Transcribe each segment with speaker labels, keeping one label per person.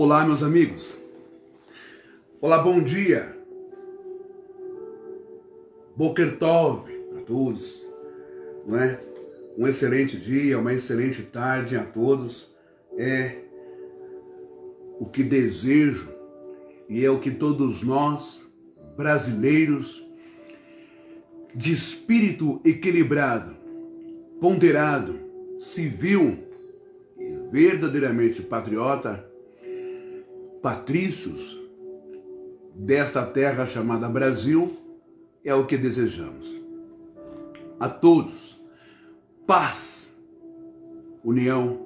Speaker 1: Olá, meus amigos. Olá, bom dia. Boker Tov a todos, não é? Um excelente dia, uma excelente tarde a todos. É o que desejo e é o que todos nós, brasileiros, de espírito equilibrado, ponderado, civil e verdadeiramente patriota, patrícios desta terra chamada Brasil, é o que desejamos. A todos, paz, união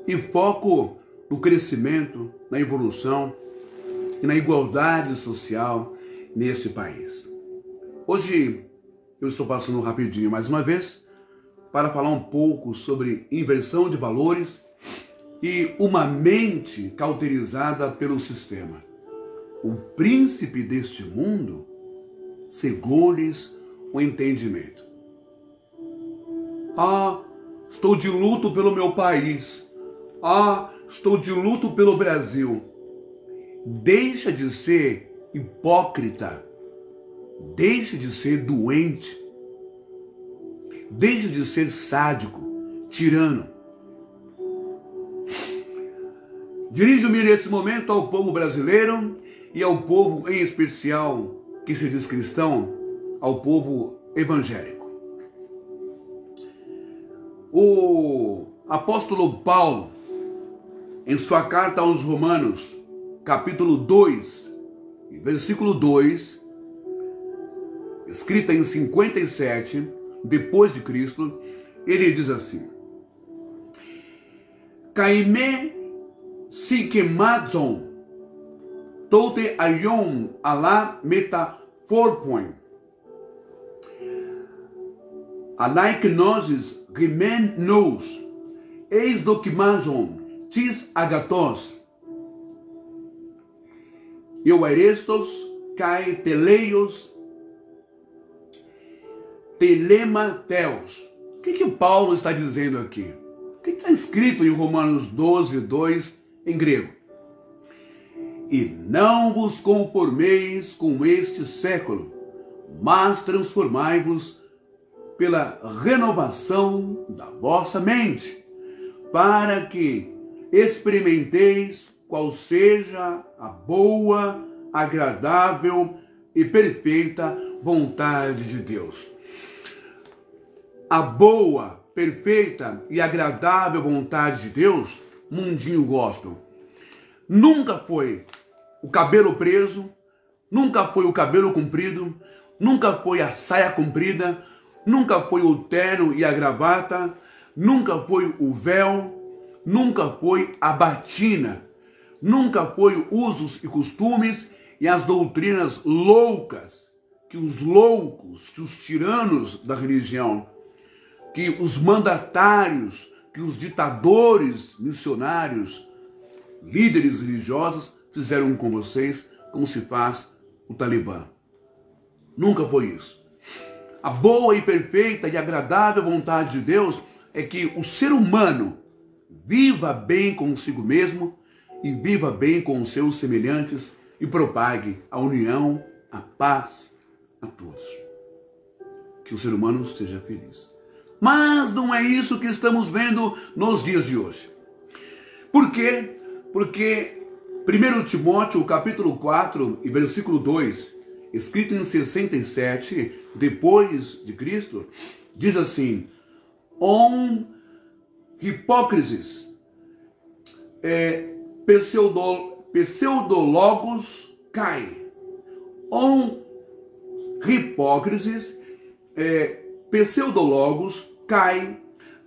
Speaker 1: e foco no crescimento, na evolução e na igualdade social neste país. Hoje eu estou passando rapidinho mais uma vez para falar um pouco sobre inversão de valores e uma mente cauterizada pelo sistema. O príncipe deste mundo cegou-lhes o entendimento. Estou de luto pelo meu país. Estou de luto pelo Brasil. Deixa de ser hipócrita. Deixa de ser doente. Deixa de ser sádico, tirano. Dirijo-me nesse momento ao povo brasileiro e ao povo em especial que se diz cristão, ao povo evangélico. O apóstolo Paulo, em sua carta aos Romanos, capítulo 2, versículo 2, escrita em 57, depois de Cristo, ele diz assim: Caime sikemadzon tote ayom ala metaforpoin anaiknosis rimen nos eis dokimazon tis agatos eu arestos kai teleios telemateus. O que o Paulo está dizendo aqui? O que está escrito em Romanos 12, 2, em grego? E não vos conformeis com este século, mas transformai-vos pela renovação da vossa mente, para que experimenteis qual seja a boa, agradável e perfeita vontade de Deus. A boa, perfeita e agradável vontade de Deus, mundinho gospel, nunca foi o cabelo preso, nunca foi o cabelo comprido, nunca foi a saia comprida, nunca foi o terno e a gravata, nunca foi o véu, nunca foi a batina, nunca foi usos e costumes e as doutrinas loucas que os loucos, que os tiranos da religião, que os mandatários, que os ditadores missionários, líderes religiosos fizeram com vocês, como se faz o Talibã. Nunca foi isso. A boa e perfeita e agradável vontade de Deus é que o ser humano viva bem consigo mesmo e viva bem com os seus semelhantes e propague a união, a paz a todos. Que o ser humano seja feliz. Mas não é isso que estamos vendo nos dias de hoje. Por quê? Porque 1 Timóteo, capítulo 4, e versículo 2, escrito em 67, depois de Cristo, diz assim: On hipócrisis, pseudologos cai. On hipócrisis, pseudologos cai,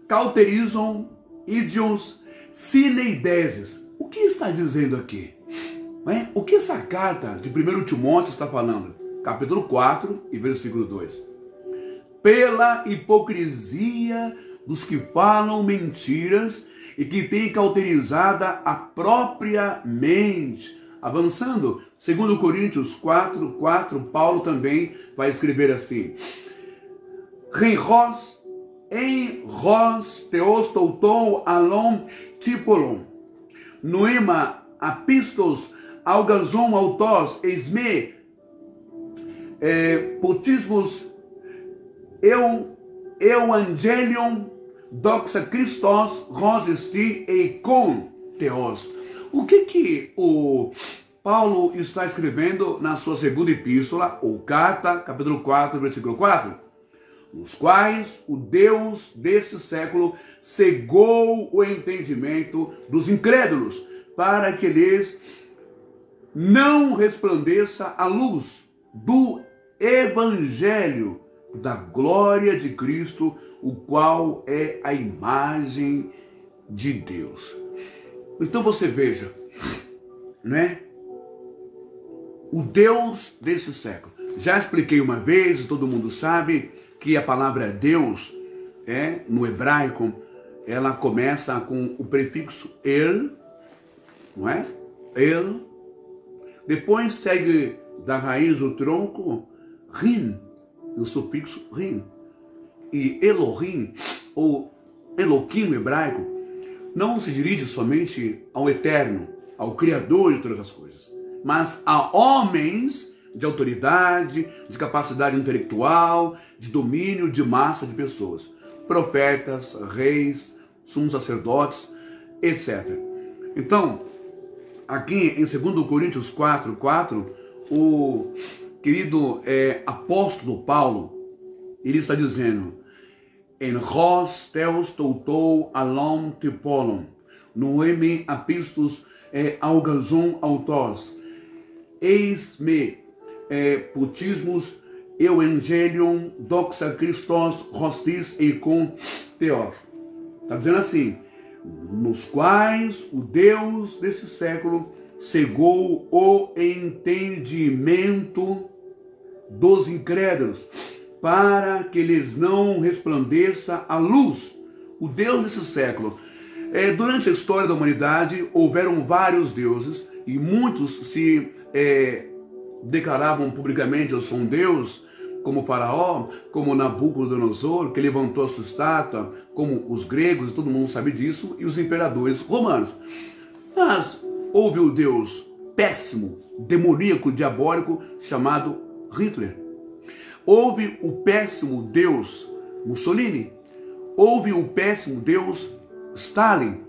Speaker 1: cauterizam idioms sineideses. O que está dizendo aqui? O que essa carta de 1 Timóteo está falando? Capítulo 4 e versículo 2. Pela hipocrisia dos que falam mentiras e que têm cauterizada a própria mente. Avançando, 2 Coríntios 4, 4, Paulo também vai escrever assim: em ros teos toutou alon tipolon, noema apistos algazon autos esme potismos evangelion doxa Christos rosisti eikon theos. O que o Paulo está escrevendo na sua segunda epístola, ou carta, capítulo 4, versículo 4? Nos quais o Deus deste século cegou o entendimento dos incrédulos, para que lhes não resplandeça a luz do evangelho da glória de Cristo, o qual é a imagem de Deus. Então você veja, né? O Deus desse século. Já expliquei uma vez, todo mundo sabe, que a palavra Deus, no hebraico, ela começa com o prefixo el, não é? El. Depois segue da raiz o tronco rin, o sufixo rin. E Elohim, ou Elohim no hebraico, não se dirige somente ao eterno, ao Criador de todas as coisas, mas a homens de autoridade, de capacidade intelectual, de domínio de massa de pessoas, profetas, reis, sumos sacerdotes, etc. Então, aqui em 2 Coríntios 4:4, o querido apóstolo Paulo, ele está dizendo: en hos teos toutou alon tipolon, noemi apistus algazon autos, eis-me putismus evangelion doxa Christos rostis eikon theos. Está dizendo assim: nos quais o Deus deste século cegou o entendimento dos incrédulos, para que lhes não resplandeça a luz. O Deus desse século. Durante a história da humanidade, houveram vários deuses, e muitos se declaravam publicamente: eu sou um Deus, como Faraó, como Nabucodonosor, que levantou a sua estátua, como os gregos, todo mundo sabe disso, e os imperadores romanos. Mas houve o Deus péssimo, demoníaco, diabólico, chamado Hitler. Houve o péssimo Deus Mussolini. Houve o péssimo Deus Stalin.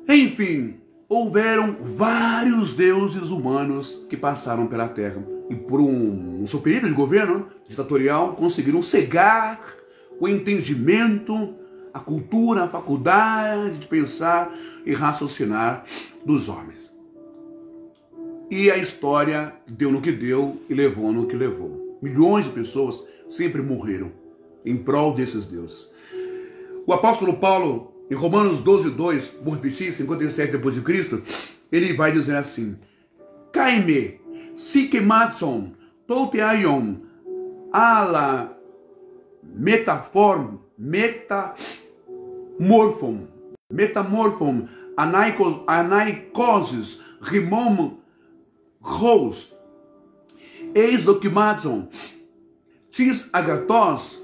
Speaker 1: Enfim, houveram vários deuses humanos que passaram pela Terra. E por um seu período de governo ditatorial, conseguiram cegar o entendimento, a cultura, a faculdade de pensar e raciocinar dos homens. E a história deu no que deu e levou no que levou. Milhões de pessoas sempre morreram em prol desses deuses. O apóstolo Paulo, em Romanos 12:2, vou repetir, 57 depois de Cristo, ele vai dizer assim: Caime, sikematson, touteion, ala metamorphon, anaikosis, rimom, rous, eis dokimatson, tis agatos,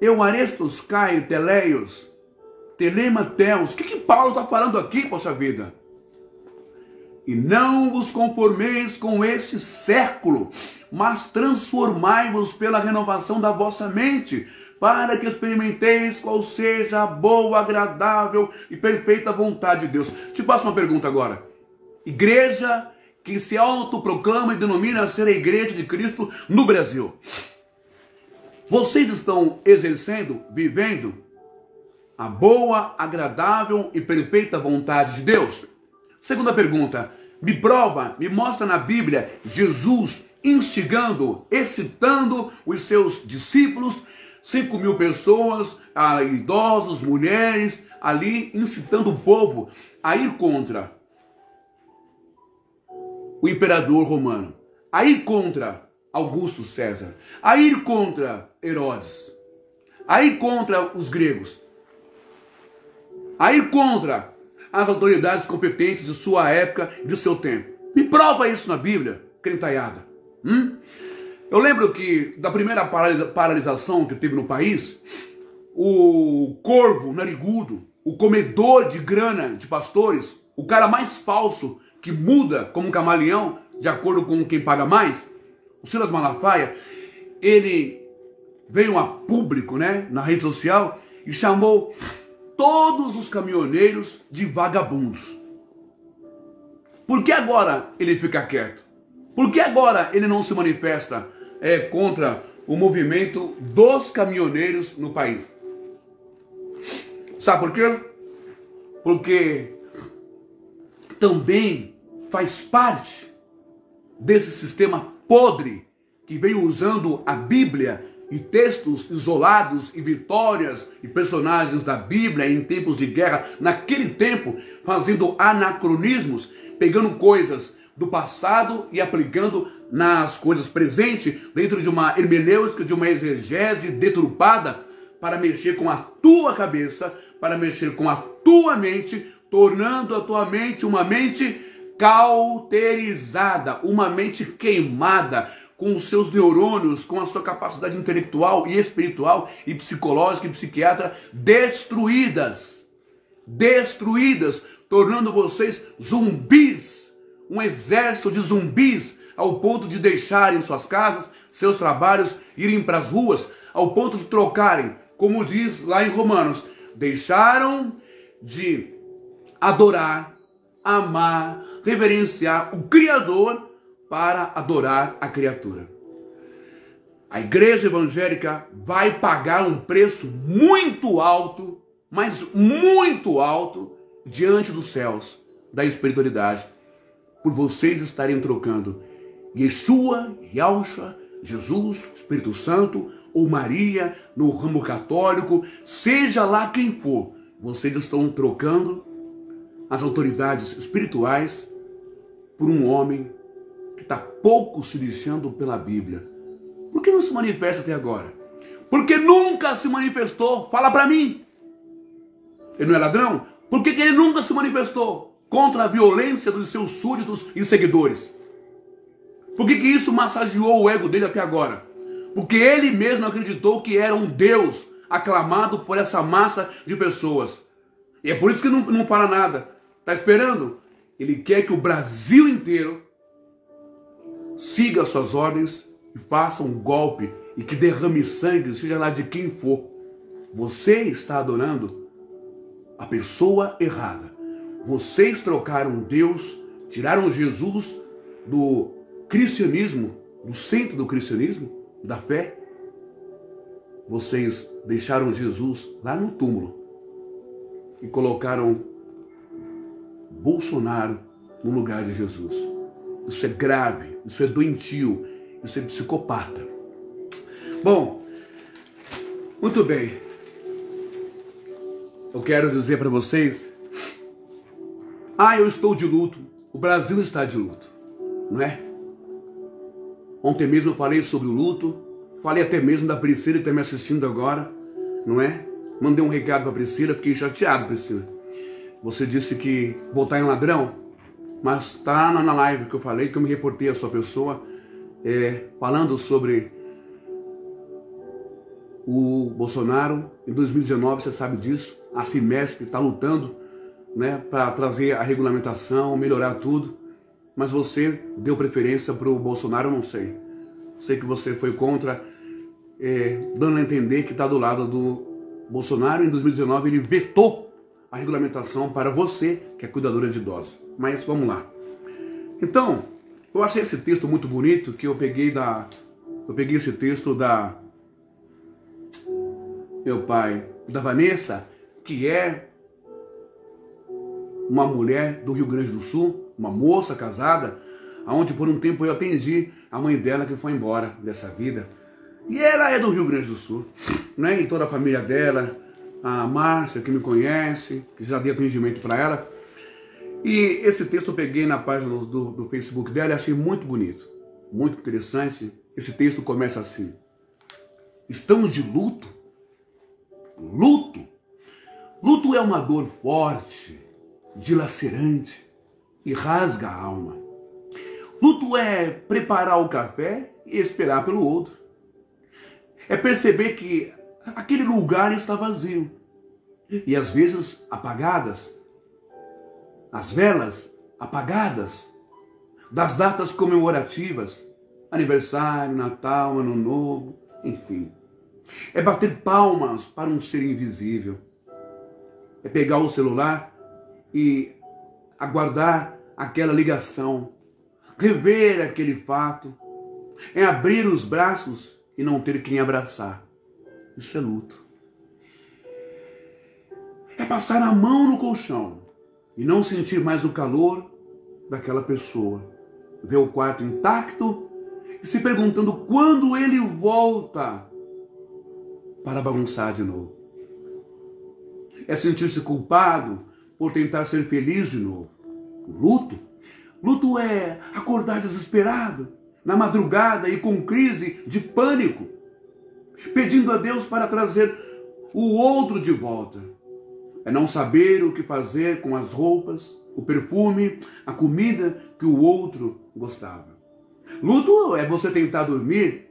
Speaker 1: euarestos kai teleios, telemateus. O que Paulo está falando aqui, poxa vida? E não vos conformeis com este século, mas transformai-vos pela renovação da vossa mente, para que experimenteis qual seja a boa, agradável e perfeita vontade de Deus. Te passo uma pergunta agora. Igreja que se autoproclama e denomina ser a Igreja de Cristo no Brasil. Vocês estão exercendo, vivendo a boa, agradável e perfeita vontade de Deus? Segunda pergunta: me prova, me mostra na Bíblia Jesus instigando, excitando os seus discípulos, 5.000 pessoas, idosos, mulheres, ali incitando o povo a ir contra o imperador romano, a ir contra Augusto César, a ir contra Herodes, a ir contra os gregos, a ir contra as autoridades competentes de sua época e de seu tempo. Me prova isso na Bíblia, crentaiada. Eu lembro que da primeira paralisação que teve no país, o corvo narigudo, o comedor de grana de pastores, o cara mais falso, que muda como um camaleão, de acordo com quem paga mais, o Silas Malafaia, ele veio a público, né, na rede social e chamou todos os caminhoneiros de vagabundos. Por que agora ele fica quieto? Por que agora ele não se manifesta contra o movimento dos caminhoneiros no país? Sabe por quê? Porque também faz parte desse sistema podre que veio usando a Bíblia e textos isolados e vitórias e personagens da Bíblia em tempos de guerra, naquele tempo, fazendo anacronismos, pegando coisas do passado e aplicando nas coisas presentes, dentro de uma hermenêutica, de uma exegese deturpada, para mexer com a tua cabeça, para mexer com a tua mente, tornando a tua mente uma mente cauterizada, uma mente queimada, com os seus neurônios, com a sua capacidade intelectual e espiritual e psicológica e psiquiatra destruídas, tornando vocês zumbis, um exército de zumbis, ao ponto de deixarem suas casas, seus trabalhos, irem para as ruas, ao ponto de trocarem, como diz lá em Romanos, deixaram de adorar, amar, reverenciar o Criador para adorar a criatura. A igreja evangélica vai pagar um preço muito alto, mas muito alto, diante dos céus, da espiritualidade, por vocês estarem trocando Yeshua, Yahshua, Jesus, Espírito Santo, ou Maria, no ramo católico, seja lá quem for, vocês estão trocando as autoridades espirituais por um homem que está pouco se lixando pela Bíblia. Por que não se manifesta até agora? Porque nunca se manifestou. Fala para mim. Ele não é ladrão? Por que ele nunca se manifestou contra a violência dos seus súditos e seguidores? Por que isso massageou o ego dele até agora? Porque ele mesmo acreditou que era um Deus aclamado por essa massa de pessoas. E é por isso que não fala nada. Está esperando? Ele quer que o Brasil inteiro siga suas ordens e faça um golpe e que derrame sangue, seja lá de quem for. Você está adorando a pessoa errada. Vocês trocaram Deus, tiraram Jesus do cristianismo, do centro do cristianismo, da fé. Vocês deixaram Jesus lá no túmulo e colocaram Bolsonaro no lugar de Jesus. Isso é grave, isso é doentio, isso é psicopata. Bom, muito bem. Eu quero dizer para vocês, eu estou de luto, o Brasil está de luto, não é? Ontem mesmo eu falei sobre o luto, falei até mesmo da Priscila que está me assistindo agora, não é? Mandei um recado para a Priscila, fiquei chateado, Priscila. Você disse que votar em ladrão, mas está na live que eu falei, que eu me reportei a sua pessoa, falando sobre o Bolsonaro. Em 2019, você sabe disso, a Cimesp está lutando, né, para trazer a regulamentação, melhorar tudo, mas você deu preferência para o Bolsonaro, eu não sei. Sei que você foi contra, dando a entender que está do lado do Bolsonaro. Em 2019 ele vetou a regulamentação para você, que é cuidadora de idosos. Mas vamos lá. Então, eu achei esse texto muito bonito, que eu peguei esse texto da Vanessa, que é uma mulher do Rio Grande do Sul, uma moça casada, onde por um tempo eu atendi a mãe dela que foi embora dessa vida. E ela é do Rio Grande do Sul, né? E toda a família dela, a Márcia, que me conhece, que já dei atendimento para ela. E esse texto eu peguei na página do Facebook dela e achei muito bonito, muito interessante. Esse texto começa assim: estamos de luto? Luto? Luto é uma dor forte, dilacerante e rasga a alma. Luto é preparar o café e esperar pelo outro. É perceber que aquele lugar está vazio. E às vezes apagadas as velas apagadas das datas comemorativas, aniversário, Natal, Ano Novo, enfim. É bater palmas para um ser invisível. É pegar o celular e aguardar aquela ligação, rever aquele fato. É abrir os braços e não ter quem abraçar. Isso é luto. É passar a mão no colchão e não sentir mais o calor daquela pessoa. Ver o quarto intacto e se perguntando quando ele volta para bagunçar de novo. É sentir-se culpado por tentar ser feliz de novo. Luto é acordar desesperado na madrugada e com crise de pânico, pedindo a Deus para trazer o outro de volta. É não saber o que fazer com as roupas, o perfume, a comida que o outro gostava. Luto é você tentar dormir,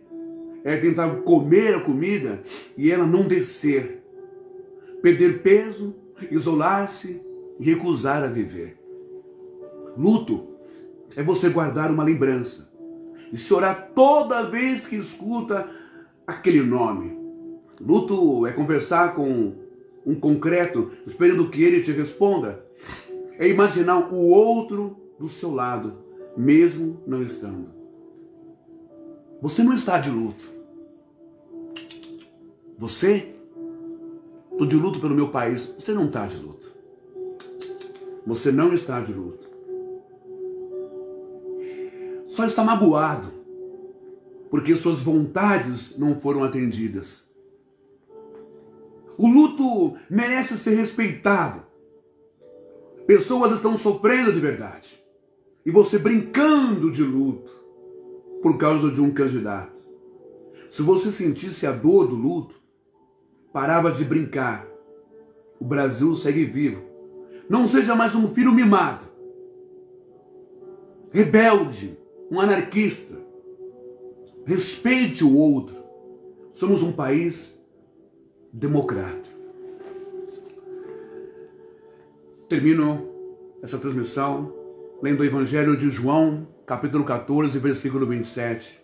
Speaker 1: é tentar comer a comida e ela não descer. Perder peso, isolar-se e recusar a viver. Luto é você guardar uma lembrança e chorar toda vez que escuta aquele nome. Luto é conversar com um concreto, esperando que ele te responda. É imaginar o outro do seu lado, mesmo não estando. Você não está de luto. Estou de luto pelo meu país. Você não está de luto. Você não está de luto. Só está magoado porque suas vontades não foram atendidas. O luto merece ser respeitado. Pessoas estão sofrendo de verdade. E você brincando de luto por causa de um candidato. Se você sentisse a dor do luto, parava de brincar. O Brasil segue vivo. Não seja mais um filho mimado, rebelde, um anarquista. Respeite o outro. Somos um país democrático. Termino essa transmissão lendo o Evangelho de João, capítulo 14, versículo 27.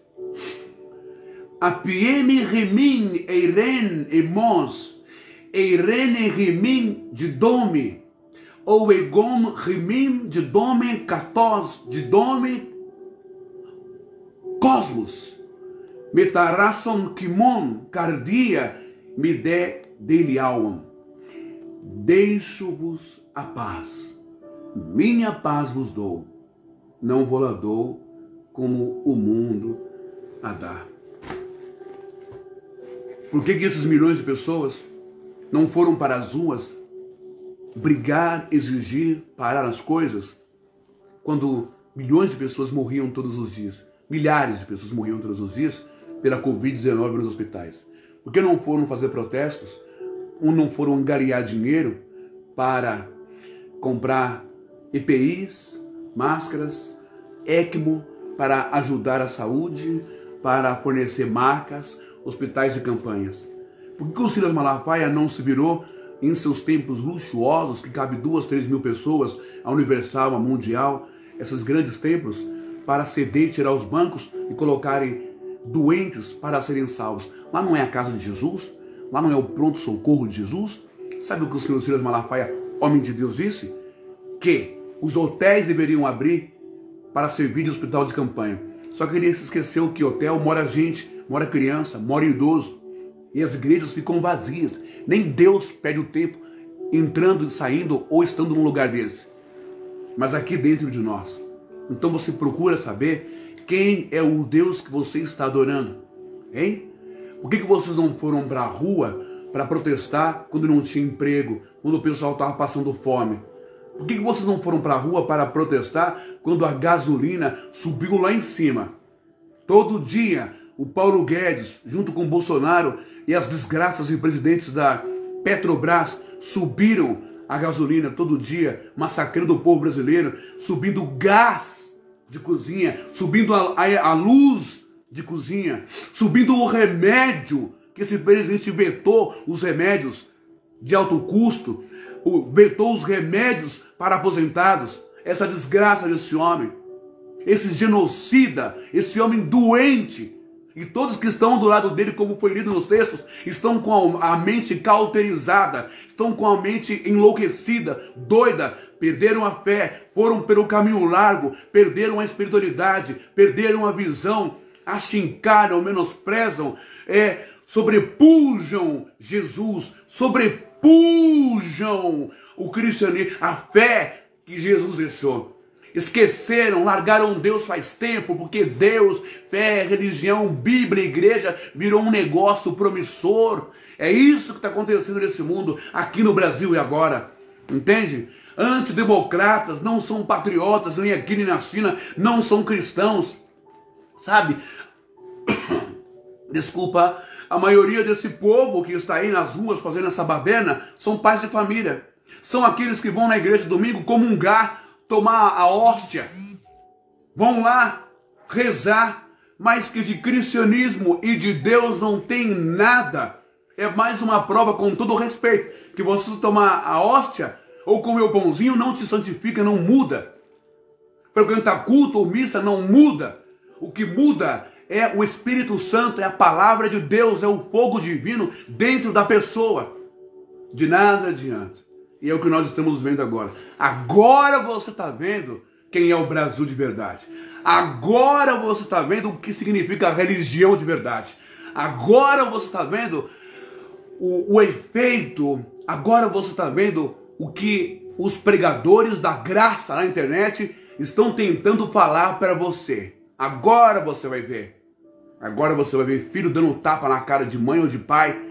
Speaker 1: Apieme remin eiren emos, eiren remin de dome, ou egom remin de dome katos, de dome cosmos, metarasson kimon cardia me de deliauam. Deixo-vos a paz, minha paz vos dou, não vou-la dou como o mundo a dá. Por que esses milhões de pessoas não foram para as ruas brigar, exigir, parar as coisas, quando milhões de pessoas morriam todos os dias, milhares de pessoas morriam todos os dias pela Covid-19 nos hospitais? Por que não foram fazer protestos? Ou não foram angariar dinheiro para comprar EPIs, máscaras, ECMO, para ajudar a saúde, para fornecer marcas, hospitais de campanhas? Por que o Silas Malafaia não se virou em seus templos luxuosos, que cabe 2, 3 mil pessoas, a Universal, a Mundial, esses grandes templos, para ceder e tirar os bancos e colocarem doentes para serem salvos? Lá não é a casa de Jesus? Lá não é o pronto-socorro de Jesus? Sabe o que o senhor Silas Malafaia, homem de Deus, disse? Que os hotéis deveriam abrir para servir de hospital de campanha. Só que ele se esqueceu que hotel mora gente, mora criança, mora idoso. E as igrejas ficam vazias. Nem Deus perde o tempo entrando e saindo ou estando num lugar desse. Mas aqui dentro de nós. Então você procura saber quem é o Deus que você está adorando. Hein? Por que vocês não foram para a rua para protestar quando não tinha emprego, quando o pessoal estava passando fome? Por que vocês não foram para a rua para protestar quando a gasolina subiu lá em cima? Todo dia, o Paulo Guedes, junto com o Bolsonaro e as desgraças de presidentes da Petrobras, subiram a gasolina todo dia, massacrando o povo brasileiro, subindo o gás de cozinha, subindo a luz de cozinha, subindo o remédio, que esse presidente vetou os remédios de alto custo, vetou os remédios para aposentados. Essa desgraça desse homem, esse genocida, esse homem doente. E todos que estão do lado dele, como foi lido nos textos, estão com a mente cauterizada, estão com a mente enlouquecida, doida, perderam a fé, foram pelo caminho largo, perderam a espiritualidade, perderam a visão, achincaram, menosprezam, sobrepujam Jesus, sobrepujam o cristianismo, a fé que Jesus deixou. Esqueceram, largaram Deus faz tempo, porque Deus, fé, religião, Bíblia, igreja, virou um negócio promissor. É isso que está acontecendo nesse mundo, aqui no Brasil e agora. Entende? Antidemocratas, não são patriotas, nem aqui nem na China, não são cristãos. Sabe? Desculpa, a maioria desse povo que está aí nas ruas fazendo essa baderna são pais de família. São aqueles que vão na igreja domingo comungar, tomar a hóstia, vão lá rezar, mas que de cristianismo e de Deus não tem nada. É mais uma prova, com todo respeito, que você tomar a hóstia ou comer o pãozinho não te santifica, não muda. Frequentar culto ou missa não muda. O que muda é o Espírito Santo, é a palavra de Deus, é o fogo divino dentro da pessoa. De nada adianta. E é o que nós estamos vendo agora. Agora você está vendo quem é o Brasil de verdade. Agora você está vendo o que significa a religião de verdade. Agora você está vendo o efeito. Agora você está vendo o que os pregadores da graça na internet estão tentando falar para você. Agora você vai ver. Agora você vai ver filho dando tapa na cara de mãe ou de pai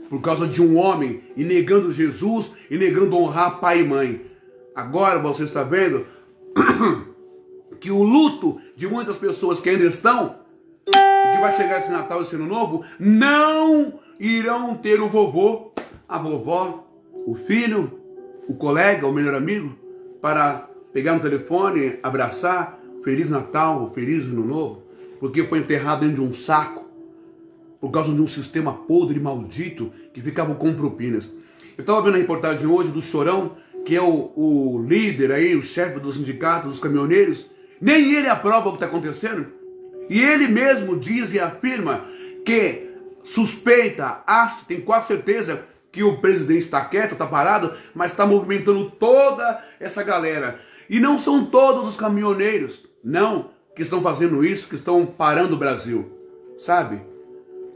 Speaker 1: por causa de um homem, e negando Jesus, e negando honrar pai e mãe. Agora você está vendo que o luto de muitas pessoas que ainda estão, e que vai chegar esse Natal, esse Ano Novo, não irão ter o vovô, a vovó, o filho, o colega, o melhor amigo, para pegar no telefone, abraçar, Feliz Natal, Feliz Ano Novo, porque foi enterrado dentro de um saco, por causa de um sistema podre e maldito que ficava com propinas. Eu estava vendo a reportagem hoje do Chorão, que é o líder aí, o chefe do sindicato dos caminhoneiros. Nem ele aprova o que está acontecendo. E ele mesmo diz e afirma que suspeita, acha, tem quase certeza que o presidente está quieto, está parado, mas está movimentando toda essa galera. E não são todos os caminhoneiros, não, que estão fazendo isso, que estão parando o Brasil, sabe?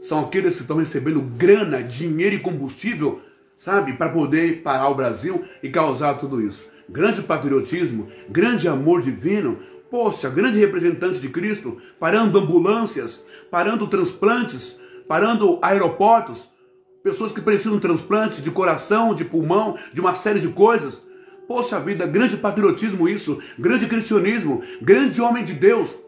Speaker 1: São aqueles que estão recebendo grana, dinheiro e combustível, sabe, para poder parar o Brasil e causar tudo isso. Grande patriotismo, grande amor divino, poxa, grande representante de Cristo, parando ambulâncias, parando transplantes, parando aeroportos, pessoas que precisam de transplante de coração, de pulmão, de uma série de coisas. Poxa vida, grande patriotismo isso, grande cristianismo, grande homem de Deus.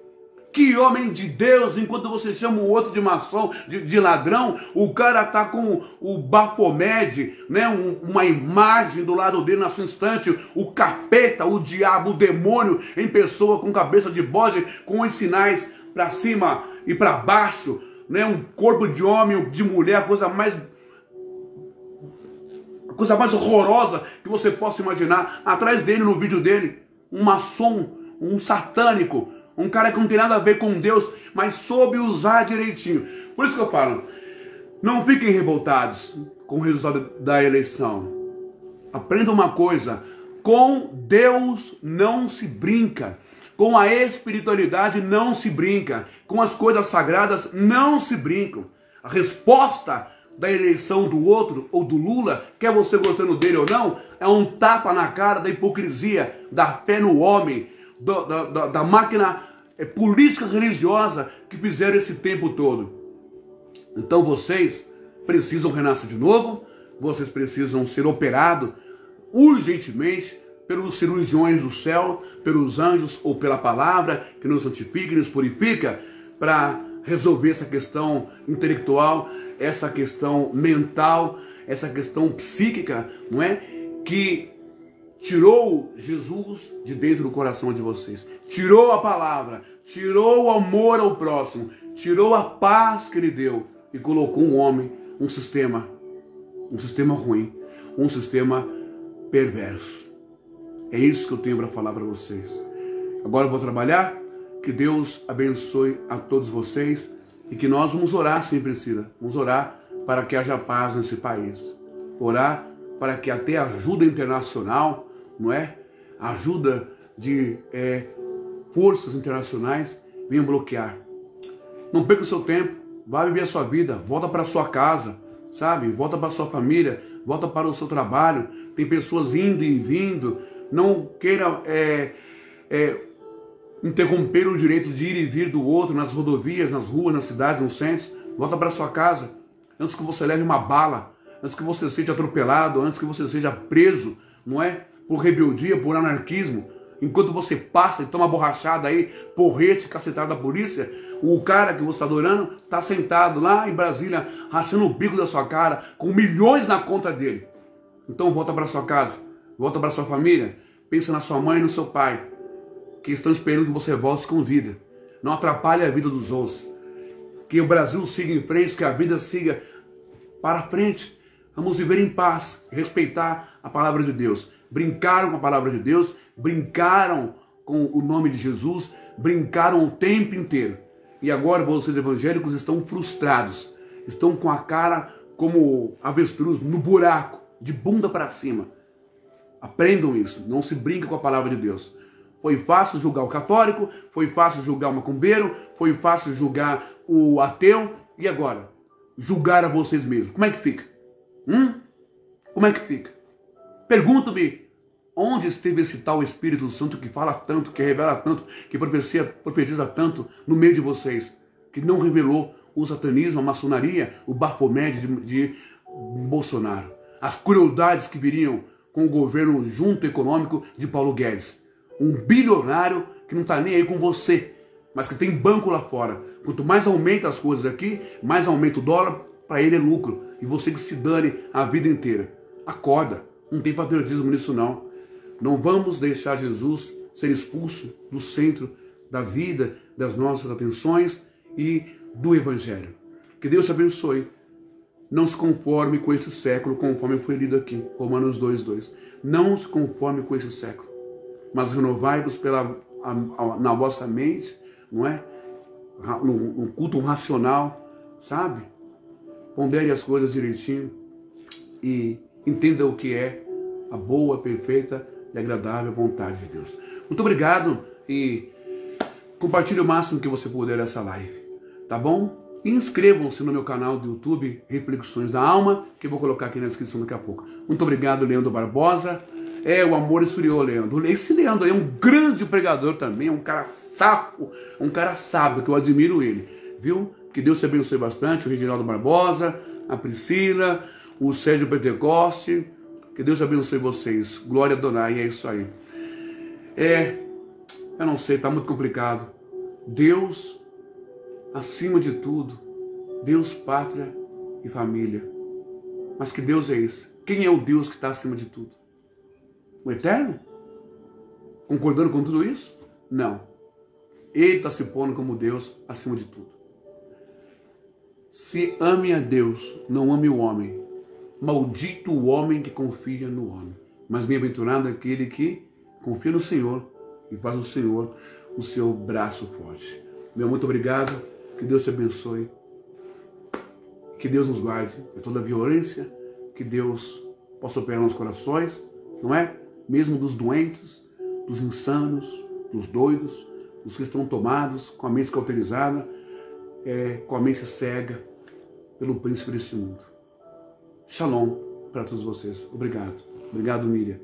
Speaker 1: Que homem de Deus, enquanto você chama o outro de maçom, de ladrão, o cara tá com o Baphomet, né, uma imagem do lado dele na sua instante, o capeta, o diabo, o demônio em pessoa com cabeça de bode, com os sinais para cima e para baixo, né, um corpo de homem, de mulher, a coisa mais horrorosa que você possa imaginar. Atrás dele, no vídeo dele, um maçom, um satânico, um cara que não tem nada a ver com Deus, mas soube usar direitinho. Por isso que eu falo, não fiquem revoltados com o resultado da eleição. Aprenda uma coisa, com Deus não se brinca, com a espiritualidade não se brinca, com as coisas sagradas não se brincam. A resposta da eleição do outro, ou do Lula, quer você gostando dele ou não, é um tapa na cara da hipocrisia, da fé no homem, da máquina política religiosa que fizeram esse tempo todo. Então vocês precisam renascer de novo, vocês precisam ser operados urgentemente pelos cirurgiões do céu, pelos anjos ou pela palavra que nos santifica e nos purifica para resolver essa questão intelectual, essa questão mental, essa questão psíquica, não é? Que tirou Jesus de dentro do coração de vocês, tirou a palavra, tirou o amor ao próximo, tirou a paz que ele deu e colocou um homem, um sistema ruim, um sistema perverso. É isso que eu tenho para falar para vocês. Agora eu vou trabalhar. Que Deus abençoe a todos vocês e que nós vamos orar, sim, Priscila. Vamos orar para que haja paz nesse país. Orar para que até ajuda internacional, não é? Ajuda de forças internacionais venham bloquear. Não perca o seu tempo, vá viver a sua vida, volta para a sua casa, sabe? Volta para a sua família, volta para o seu trabalho. Tem pessoas indo e vindo. Não queira interromper o direito de ir e vir do outro nas rodovias, nas ruas, nas cidades, nos centros. Volta para sua casa antes que você leve uma bala, antes que você seja atropelado, antes que você seja preso, não é? Por rebeldia, por anarquismo. Enquanto você passa e toma borrachada aí, porrete, cacetado da polícia, o cara que você está adorando está sentado lá em Brasília, rachando o bico da sua cara, com milhões na conta dele. Então volta para sua casa, volta para sua família, pensa na sua mãe e no seu pai, que estão esperando que você volte com vida. Não atrapalhe a vida dos outros. Que o Brasil siga em frente, que a vida siga para frente. Vamos viver em paz, respeitar a palavra de Deus. Brincaram com a palavra de Deus, brincaram com o nome de Jesus, brincaram o tempo inteiro. E agora vocês evangélicos estão frustrados. Estão com a cara como avestruz no buraco, de bunda para cima. Aprendam isso, não se brinca com a palavra de Deus. Foi fácil julgar o católico, foi fácil julgar o macumbeiro, foi fácil julgar o ateu. E agora? Julgar a vocês mesmos. Como é que fica? Como é que fica? Pergunto-me, onde esteve esse tal Espírito Santo que fala tanto, que revela tanto, que profetiza tanto no meio de vocês, que não revelou o satanismo, a maçonaria, o Baphomet de Bolsonaro, as crueldades que viriam com o governo junto econômico de Paulo Guedes? Um bilionário que não está nem aí com você, mas que tem banco lá fora. Quanto mais aumenta as coisas aqui, mais aumenta o dólar, para ele é lucro. E você que se dane a vida inteira. Acorda, não tem patriotismo nisso não. Não vamos deixar Jesus ser expulso do centro da vida, das nossas atenções e do Evangelho. Que Deus te abençoe. Não se conforme com esse século, conforme foi lido aqui, Romanos 2:2. Não se conforme com esse século, mas renovai-vos na vossa mente, não é? Um culto racional, sabe? Pondere as coisas direitinho e entenda o que é a boa, perfeita e agradável vontade de Deus. Muito obrigado e compartilhe o máximo que você puder essa live, tá bom? E inscrevam-se no meu canal do YouTube, Reflexões da Alma, que eu vou colocar aqui na descrição daqui a pouco. Muito obrigado, Leandro Barbosa. O amor esfriou, Leandro. Esse Leandro aí é um grande pregador também, é um cara safo, um cara sábio, que eu admiro ele, viu? Que Deus te abençoe bastante, o Reginaldo Barbosa, a Priscila, o Sérgio Pentecoste, que Deus abençoe vocês. Glória a Adonai, é isso aí. Eu não sei, tá muito complicado. Deus, acima de tudo, Deus, pátria e família. Mas que Deus é esse? Quem é o Deus que está acima de tudo? O Eterno? Concordando com tudo isso? Não. Ele está se pondo como Deus acima de tudo. Se ame a Deus, não ame o homem. Maldito o homem que confia no homem. Mas bem-aventurado é aquele que confia no Senhor e faz do Senhor o seu braço forte. Meu muito obrigado. Que Deus te abençoe. Que Deus nos guarde de toda violência. Que Deus possa operar nos corações, não é? Mesmo dos doentes, dos insanos, dos doidos, dos que estão tomados com a mente cauterizada, com a mente cega pelo príncipe deste mundo. Shalom para todos vocês. Obrigado. Obrigado, Miriam.